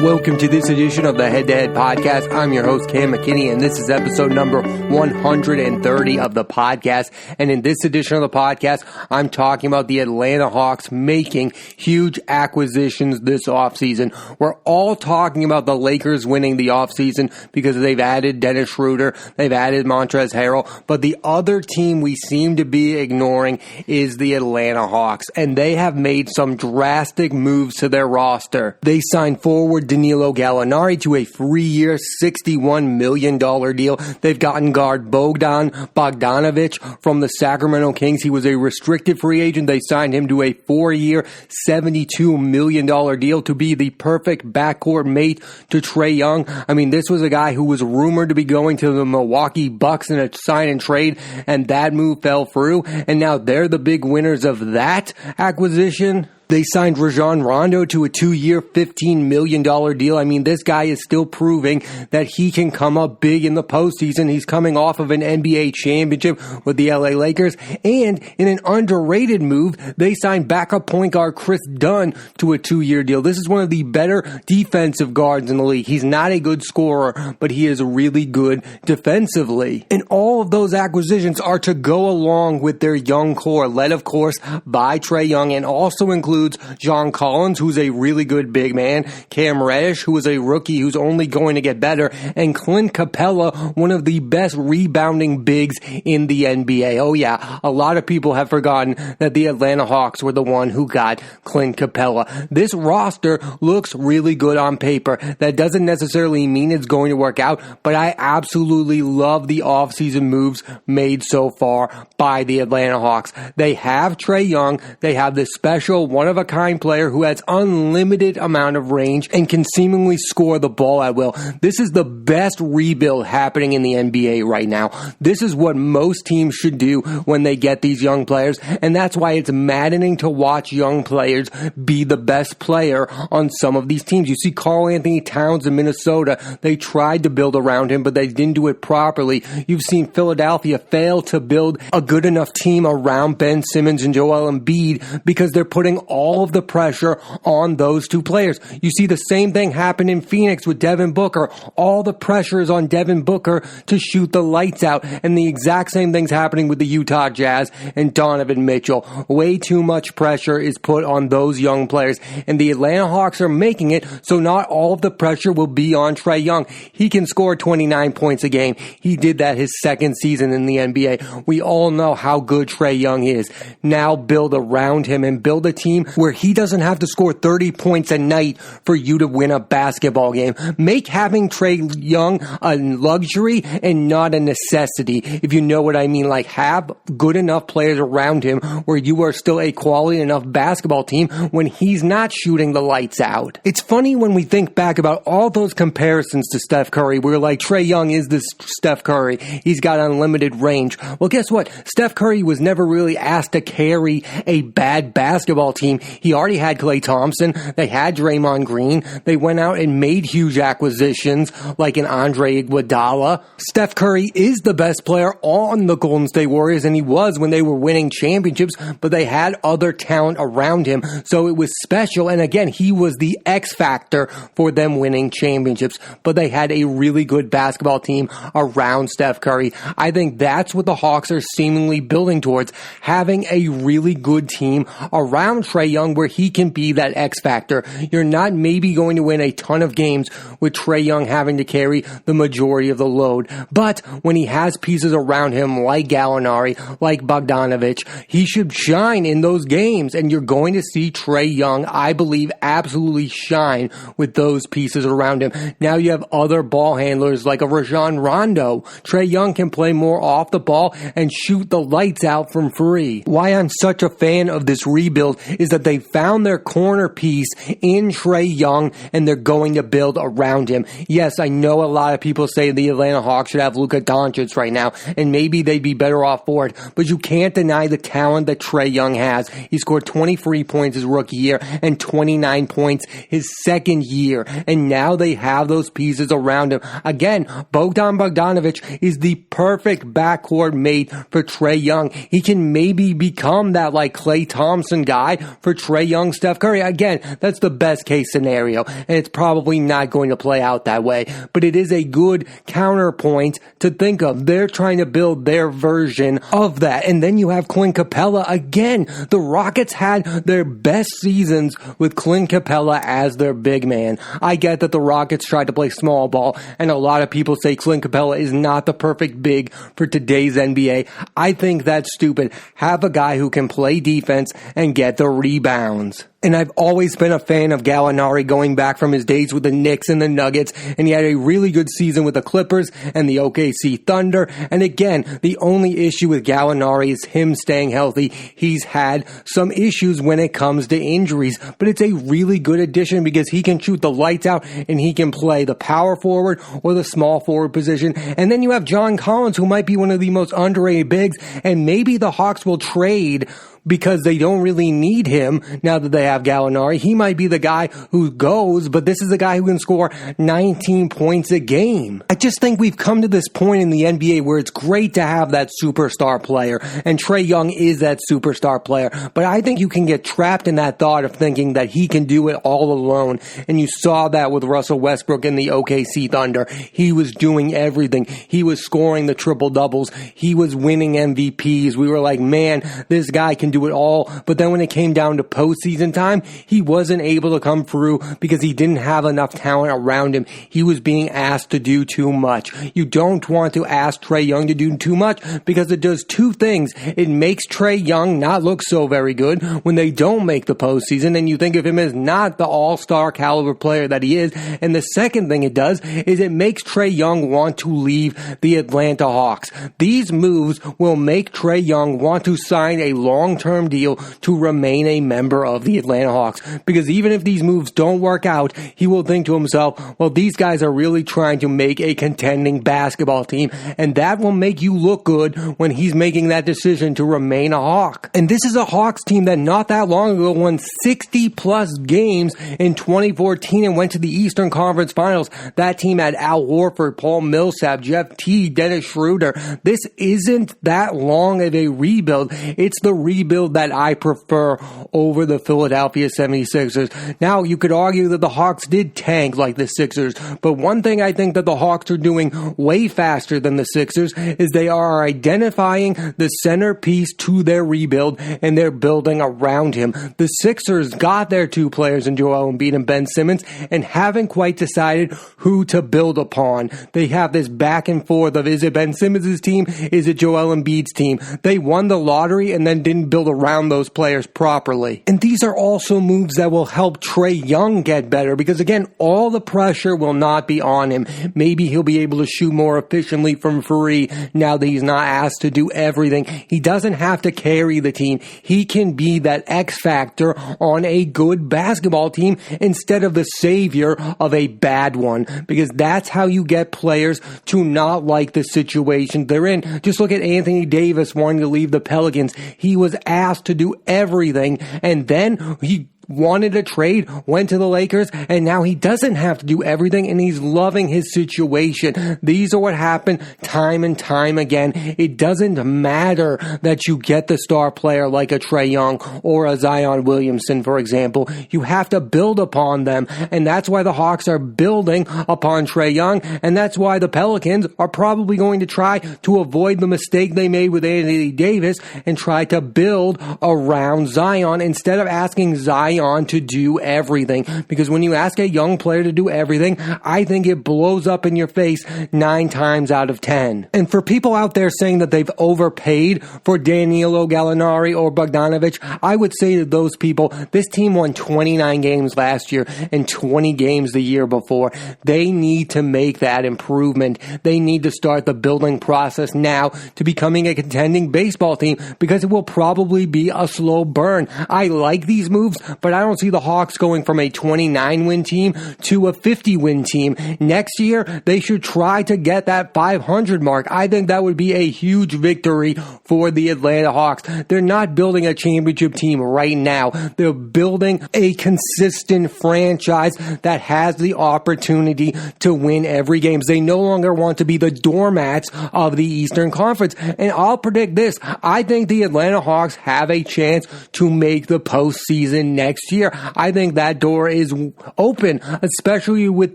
Welcome to this edition of the Head to Head Podcast. I'm your host, Cam McKinney, and this is episode number 130 of the podcast. And in this edition of the podcast, I'm talking about the Atlanta Hawks making huge acquisitions this offseason. We're all talking about the Lakers winning the offseason because they've added Dennis Schroeder, they've added Montrezl Harrell, but the other team we seem to be ignoring is the Atlanta Hawks, and they have made some drastic moves to their roster. They signed forward Danilo Gallinari to a 3-year, $61 million deal. They've gotten guard Bogdan Bogdanovic from the Sacramento Kings. He was a restricted free agent. They signed him to a 4-year, $72 million deal to be the perfect backcourt mate to Trey Young. I mean, this was a guy who was rumored to be going to the Milwaukee Bucks in a sign and trade, and that move fell through, and now they're the big winners of that acquisition. They signed Rajon Rondo to a 2-year, $15 million deal. I mean, this guy is still proving that he can come up big in the postseason. He's coming off of an NBA championship with the LA Lakers. And in an underrated move, they signed backup point guard Kris Dunn to a 2-year deal. This is one of the better defensive guards in the league. He's not a good scorer, but he is really good defensively. And all of those acquisitions are to go along with their young core, led, of course, by Trey Young, and also includes John Collins, who's a really good big man, Cam Reddish, who is a rookie who's only going to get better, and Clint Capella, one of the best rebounding bigs in the NBA. Oh yeah, a lot of people have forgotten that the Atlanta Hawks were the one who got Clint Capella. This roster looks really good on paper. That doesn't necessarily mean it's going to work out, but I absolutely love the offseason moves made so far by the Atlanta Hawks. They have Trey Young. They have this special one-of-a-kind player who has unlimited amount of range and can seemingly score the ball at will. This is the best rebuild happening in the NBA right now. This is what most teams should do when they get these young players, and that's why it's maddening to watch young players be the best player on some of these teams. You see Karl Anthony Towns in Minnesota. They tried to build around him, but they didn't do it properly. You've seen Philadelphia fail to build a good enough team around Ben Simmons and Joel Embiid because they're putting all of the pressure on those two players. You see the same thing happen in Phoenix with Devin Booker. All the pressure is on Devin Booker to shoot the lights out, and the exact same thing's happening with the Utah Jazz and Donovan Mitchell. Way too much pressure is put on those young players, and the Atlanta Hawks are making it so not all of the pressure will be on Trey Young. He can score 29 points a game. He did that his second season in the NBA. We all know how good Trey Young is. Now build around him and build a team where he doesn't have to score 30 points a night for you to win a basketball game. Make having Trey Young a luxury and not a necessity, if you know what I mean. Like, have good enough players around him where you are still a quality enough basketball team when he's not shooting the lights out. It's funny when we think back about all those comparisons to Steph Curry. We're like, Trey Young is this Steph Curry. He's got unlimited range. Well, guess what? Steph Curry was never really asked to carry a bad basketball team. He already had Klay Thompson. They had Draymond Green. They went out and made huge acquisitions like an Andre Iguodala. Steph Curry is the best player on the Golden State Warriors, and he was when they were winning championships, but they had other talent around him, so it was special. And again, he was the X factor for them winning championships, but they had a really good basketball team around Steph Curry. I think that's what the Hawks are seemingly building towards, having a really good team around Trey Young where he can be that X factor. You're not maybe going to win a ton of games with Trey Young having to carry the majority of the load, but when he has pieces around him like Gallinari, like Bogdanovic, he should shine in those games, and you're going to see Trey Young, I believe, absolutely shine with those pieces around him. Now you have other ball handlers like a Rajon Rondo. Trey Young can play more off the ball and shoot the lights out from free. Why I'm such a fan of this rebuild is that they found their corner piece in Trey Young, and they're going to build around him. Yes, I know a lot of people say the Atlanta Hawks should have Luka Doncic right now, and maybe they'd be better off for it, but you can't deny the talent that Trey Young has. He scored 23 points his rookie year and 29 points his second year, and now they have those pieces around him. Again, Bogdan Bogdanovic is the perfect backcourt mate for Trey Young. He can maybe become that like Klay Thompson guy for Trey Young, Steph Curry. Again, that's the best case scenario, and it's probably not going to play out that way, but it is a good counterpoint to think of. They're trying to build their version of that. And then you have Clint Capella. Again, the Rockets had their best seasons with Clint Capella as their big man. I get that the Rockets tried to play small ball, and a lot of people say Clint Capella is not the perfect big for today's NBA. I think that's stupid. Have a guy who can play defense and get the rebounds. And I've always been a fan of Gallinari going back from his days with the Knicks and the Nuggets, and he had a really good season with the Clippers and the OKC Thunder. And again, the only issue with Gallinari is him staying healthy. He's had some issues when it comes to injuries, but it's a really good addition because he can shoot the lights out and he can play the power forward or the small forward position. And then you have John Collins, who might be one of the most underrated bigs, and maybe the Hawks will trade because they don't really need him now that they have Gallinari. He might be the guy who goes, but this is a guy who can score 19 points a game. I just think we've come to this point in the NBA where it's great to have that superstar player, and Trey Young is that superstar player, but I think you can get trapped in that thought of thinking that he can do it all alone, and you saw that with Russell Westbrook in the OKC Thunder. He was doing everything. He was scoring the triple-doubles. He was winning MVPs. We were like, man, this guy can do it all. But then when it came down to postseason time, he wasn't able to come through because he didn't have enough talent around him. He was being asked to do too much. You don't want to ask Trey Young to do too much because it does two things. It makes Trey Young not look so very good when they don't make the postseason, and you think of him as not the all-star caliber player that he is. And the second thing it does is it makes Trey Young want to leave the Atlanta Hawks. These moves will make Trey Young want to sign a long-term deal to remain a member of the Atlanta Hawks, because even if these moves don't work out, he will think to himself, well, these guys are really trying to make a contending basketball team, and that will make you look good when he's making that decision to remain a Hawk. And this is a Hawks team that not that long ago won 60 plus games in 2014 and went to the Eastern Conference Finals. That team had Al Horford, Paul Millsap, Jeff Teague, Dennis Schroeder. This isn't that long of a rebuild. It's the rebuild that I prefer over the Philadelphia 76ers. Now, you could argue that the Hawks did tank like the Sixers, but one thing I think that the Hawks are doing way faster than the Sixers is they are identifying the centerpiece to their rebuild, and they're building around him. The Sixers got their two players in Joel Embiid and Ben Simmons and haven't quite decided who to build upon. They have this back and forth of, is it Ben Simmons' team? Is it Joel Embiid's team? They won the lottery and then didn't build around those players properly. And these are also moves that will help Trey Young get better because, again, all the pressure will not be on him. Maybe he'll be able to shoot more efficiently from free now that he's not asked to do everything. He doesn't have to carry the team. He can be that X factor on a good basketball team instead of the savior of a bad one, because that's how you get players to not like the situation they're in. Just look at Anthony Davis wanting to leave the Pelicans. He was asked to do everything, and then he wanted a trade, went to the Lakers, and now he doesn't have to do everything, and he's loving his situation. These are what happen time and time again. It doesn't matter that you get the star player like a Trey Young or a Zion Williamson, for example. You have to build upon them, and that's why the Hawks are building upon Trey Young, and that's why the Pelicans are probably going to try to avoid the mistake they made with Anthony Davis and try to build around Zion instead of asking Zion to do everything, because when you ask a young player to do everything, I think it blows up in your face 9 times out of 10. And for people out there saying that they've overpaid for Danilo Gallinari or Bogdanovic, I would say to those people, this team won 29 games last year and 20 games the year before. They need to make that improvement. They need to start the building process now to becoming a contending baseball team, because it will probably be a slow burn. I like these moves, but but I don't see the Hawks going from a 29-win team to a 50-win team. Next year, they should try to get that 500 mark. I think that would be a huge victory for the Atlanta Hawks. They're not building a championship team right now. They're building a consistent franchise that has the opportunity to win every game. They no longer want to be the doormats of the Eastern Conference. And I'll predict this. I think the Atlanta Hawks have a chance to make the postseason next year. I think that door is open, especially with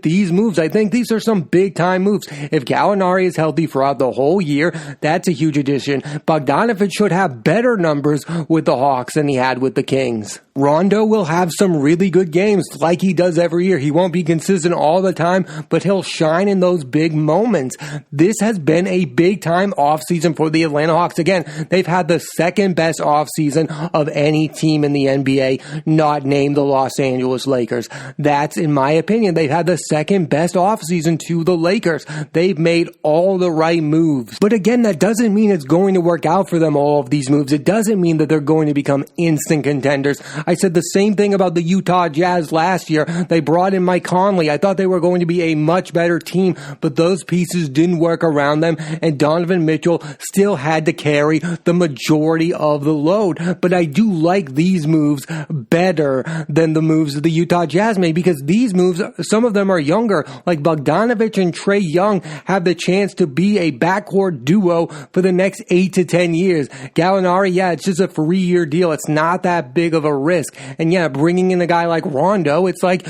these moves. I think these are some big-time moves. If Gallinari is healthy throughout the whole year, that's a huge addition. Bogdanovic should have better numbers with the Hawks than he had with the Kings. Rondo will have some really good games like he does every year. He won't be consistent all the time, but he'll shine in those big moments. This has been a big-time offseason for the Atlanta Hawks. Again, they've had the second best offseason of any team in the NBA, not named the Los Angeles Lakers. That's, in my opinion, they've had the second best offseason to the Lakers. They've made all the right moves. But again, that doesn't mean it's going to work out for them, all of these moves. It doesn't mean that they're going to become instant contenders. I said the same thing about the Utah Jazz last year. They brought in Mike Conley. I thought they were going to be a much better team, but those pieces didn't work around them, and Donovan Mitchell still had to carry the majority of the load. But I do like these moves better than the moves that the Utah Jazz made, because these moves, some of them are younger, like Bogdanovic and Trey Young have the chance to be a backcourt duo for the next 8 to 10 years. Gallinari, yeah, it's just a 3-year deal. It's not that big of a risk. And yeah, bringing in a guy like Rondo, it's like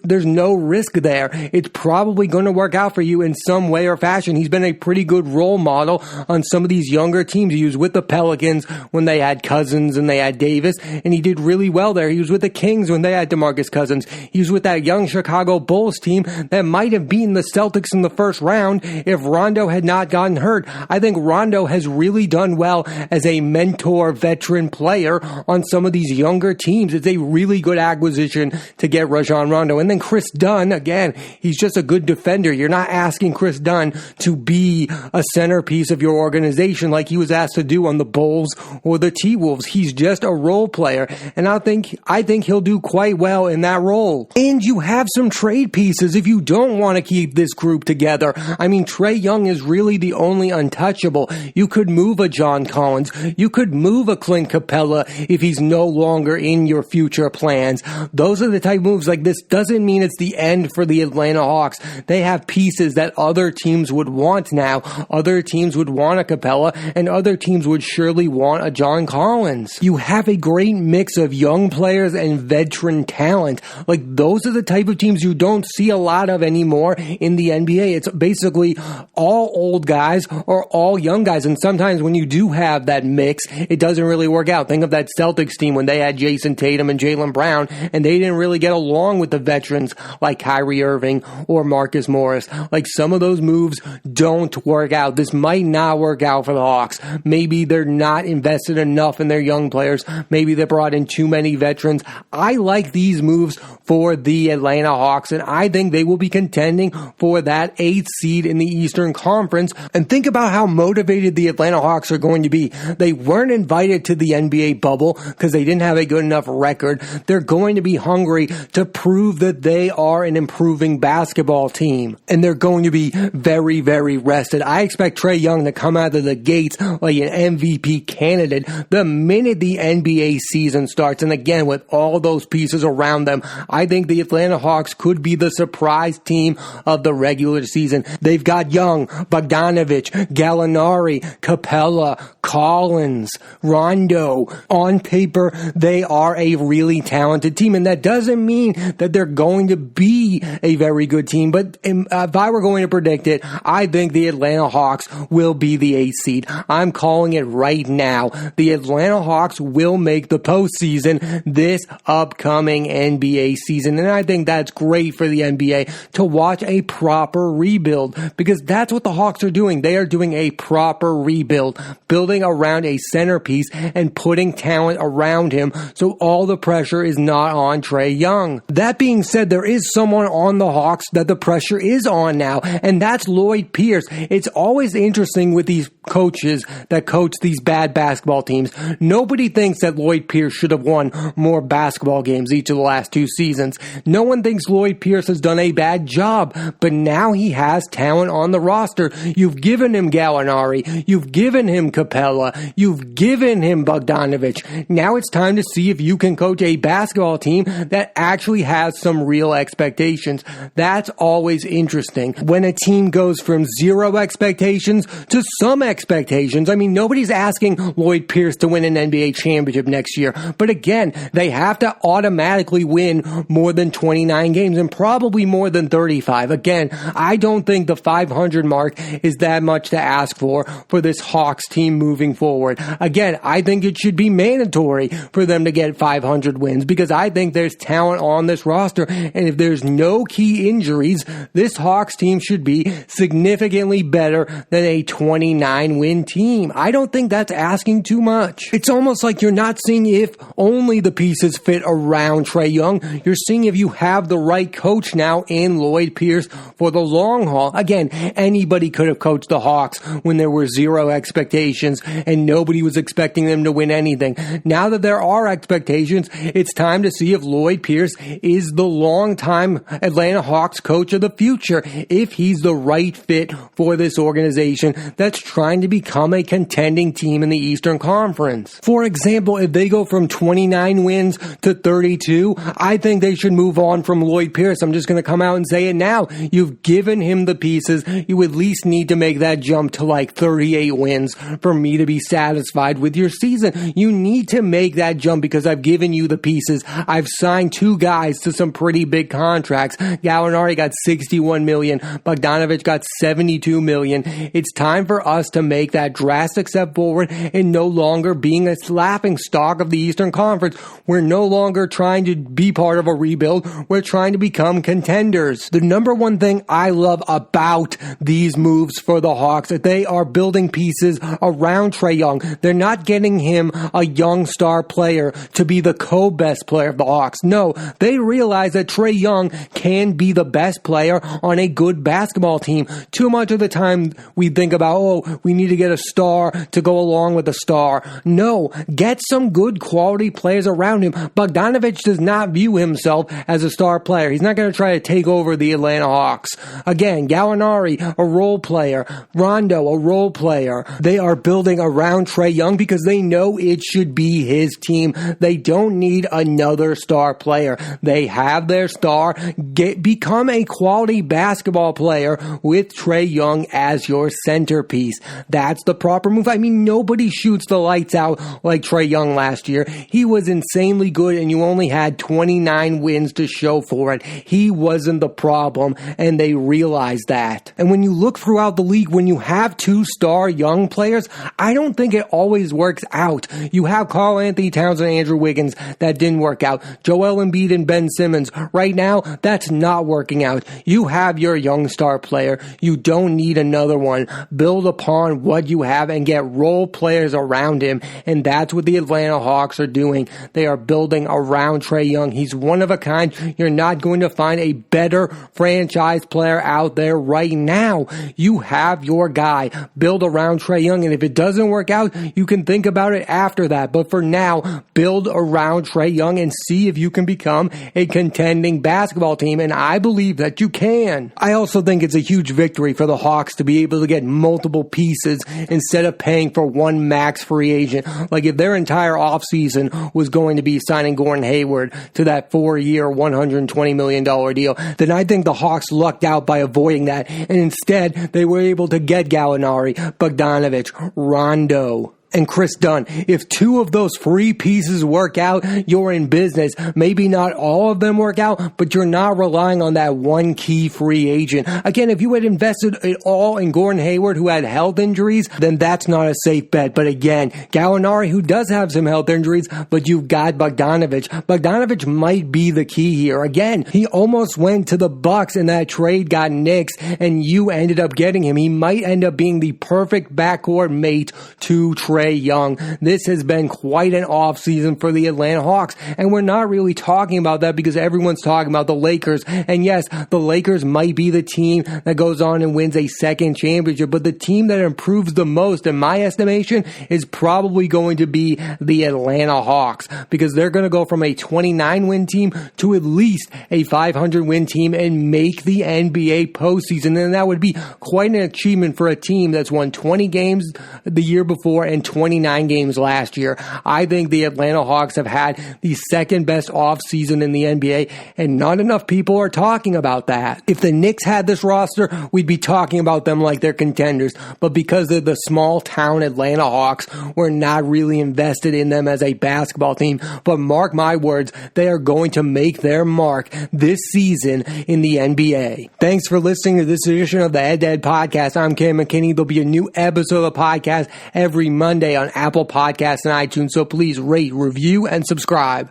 there's no risk there. It's probably going to work out for you in some way or fashion. He's been a pretty good role model on some of these younger teams. He was with the Pelicans when they had Cousins and they had Davis, and he did really well there. He was with the Kings when they had DeMarcus Cousins. He was with that young Chicago Bulls team that might have beaten the Celtics in the first round if Rondo had not gotten hurt. I think Rondo has really done well as a mentor veteran player on some of these younger teams. It's a really good acquisition to get Rajon Rondo. And then Kris Dunn, again, he's just a good defender. You're not asking Kris Dunn to be a centerpiece of your organization like he was asked to do on the Bulls or the T-Wolves. He's just a role player, and I think he'll do quite well in that role. And you have some trade pieces if you don't want to keep this group together. I mean, Trey Young is really the only untouchable. You could move a John Collins. You could move a Clint Capella if he's no longer in your future plans. Those are the type of moves. Like, this doesn't mean it's the end for the Atlanta Hawks. They have pieces that other teams would want now. Other teams would want a Capella, and other teams would surely want a John Collins. You have a great mix of young players and veteran talent. Like, those are the type of teams you don't see a lot of anymore in the NBA. It's basically all old guys or all young guys, and sometimes when you do have that mix, it doesn't really work out. Think of that Celtics team when they had Jason Tatum and Jaylen Brown, and they didn't really get along with the veterans like Kyrie Irving or Marcus Morris. Like, some of those moves don't work out. This might not work out for the Hawks. Maybe they're not invested enough in their young players. Maybe they brought in too many veterans. I like these moves for the Atlanta Hawks, and I think they will be contending for that 8th seed in the Eastern Conference. And think about how motivated the Atlanta Hawks are going to be. They weren't invited to the NBA bubble because they didn't have a good enough record. They're going to be hungry to prove that they are an improving basketball team, and they're going to be very, very rested. I expect Trey Young to come out of the gates like an MVP candidate the minute the NBA season starts. And again, with all those pieces around them, I think the Atlanta Hawks could be the surprise team of the regular season. They've got Young, Bogdanovic, Gallinari, Capella, Collins, Rondo. On paper, they are a really talented team, and that doesn't mean that they're going to be a very good team. But if I were going to predict it, I think the Atlanta Hawks will be the 8th seed. I'm calling it right now. The Atlanta Hawks will make the postseason this upcoming NBA season, and I think that's great for the NBA to watch a proper rebuild, because that's what the Hawks are doing. They are doing a proper rebuild, building around a centerpiece and putting talent around him so so all the pressure is not on Trey Young. That being said, there is someone on the Hawks that the pressure is on now, and that's Lloyd Pierce. It's always interesting with these coaches that coach these bad basketball teams. Nobody thinks that Lloyd Pierce should have won more basketball games each of the last 2 seasons. No one thinks Lloyd Pierce has done a bad job, but now he has talent on the roster. You've given him Gallinari, you've given him Capella, you've given him Bogdanovic. Now it's time to see if you can coach a basketball team that actually has some real expectations. That's always interesting. When a team goes from 0 expectations to some expectations. I mean, nobody's asking Lloyd Pierce to win an NBA championship next year, but again, they have to automatically win more than 29 games and probably more than 35. Again, I don't think the 500 mark is that much to ask for this Hawks team moving forward. Again, I think it should be mandatory for them to get 500 wins because I think there's talent on this roster, and if there's no key injuries, this Hawks team should be significantly better than a 29-win team. I don't think that's asking too much. It's almost like you're not seeing if only the pieces fit around Trey Young. You're seeing if you have the right coach now in Lloyd Pierce for the long haul. Again, anybody could have coached the Hawks when there were 0 expectations and nobody was expecting them to win anything. Now that there are expectations, it's time to see if Lloyd Pierce is the long-time Atlanta Hawks coach of the future, if he's the right fit for this organization that's trying to become a contending team in the Eastern Conference. For example, if they go from 29 wins to 32, I think they should move on from Lloyd Pierce. I'm just going to come out and say it now. You've given him the pieces. You at least need to make that jump to like 38 wins for me to be satisfied with your season. You need to make that jump because I've given you the pieces. I've signed 2 guys to some pretty big contracts. Gallinari got $61 million. Bogdanovic got $72 million. It's time for us to make that drastic step forward and no longer being a laughing stock of the Eastern Conference. We're no longer trying to be part of a rebuild. We're trying to become contenders. The number one thing I love about these moves for the Hawks is they are building pieces around Trey Young. They're not getting him a young star player to be the co-best player of the Hawks. No, they realize that Trey Young can be the best player on a good basketball team. Too much of the time we think about, we need to get a star to go along with the star. No, get some good quality players around him. Bogdanovic does not view himself as a star player. He's not going to try to take over the Atlanta Hawks. Again, Gallinari, a role player. Rondo, a role player. They are building around Trey Young because they know it should be his team. They don't need another star player. They have their star. Become a quality basketball player with Trey Young as your centerpiece. That's the proper move. I mean, nobody shoots the lights out like Trey Young last year. He was insanely good and you only had 29 wins to show for it. He wasn't the problem and they realized that. And when you look throughout the league, when you have 2-star young players, I don't think it always works out. You have Karl Anthony Towns and Andrew Wiggins that didn't work out. Joel Embiid and Ben Simmons. Right now, that's not working out. You have your young star player. You don't need another one. Build upon what you have and get role players around him. And that's what the Atlanta Hawks are doing. They are building around Trey Young. He's one of a kind. You're not going to find a better franchise player out there right now. You have your guy. Build around Trey Young. And if it doesn't work out, you can think about it after that. But for now, build around Trey Young and see if you can become a contending basketball team. And I believe that you can. I also think it's a huge victory for the Hawks to be able to get multiple pieces instead of paying for one max free agent. Like if their entire offseason was going to be signing Gordon Hayward to that 4-year, $120 million deal, then I think the Hawks lucked out by avoiding that. And instead, they were able to get Gallinari, Bogdanovic, Rondo, and Kris Dunn. If 2 of those free pieces work out, you're in business. Maybe not all of them work out, but you're not relying on that one key free agent. Again, if you had invested it all in Gordon Hayward, who had health injuries, then that's not a safe bet. But again, Gallinari, who does have some health injuries, but you've got Bogdanovic. Bogdanovic might be the key here. Again, he almost went to the Bucks and that trade got nixed, and you ended up getting him. He might end up being the perfect backcourt mate to Trey Trey Young. This has been quite an offseason for the Atlanta Hawks, and we're not really talking about that because everyone's talking about the Lakers. And yes, the Lakers might be the team that goes on and wins a second championship, but the team that improves the most, in my estimation, is probably going to be the Atlanta Hawks, because they're going to go from a 29-win team to at least a 500-win team and make the NBA postseason. And that would be quite an achievement for a team that's won 20 games the year before and 29 games last year. I think the Atlanta Hawks have had the second best offseason in the NBA, and not enough people are talking about that. If the Knicks had this roster, we'd be talking about them like they're contenders. But because they're the small-town Atlanta Hawks, we're not really invested in them as a basketball team. But mark my words, they are going to make their mark this season in the NBA. Thanks for listening to this edition of the Head to Head Podcast. I'm Cam McKinney. There'll be a new episode of the podcast every Monday on Apple Podcasts and iTunes, so please rate, review, and subscribe.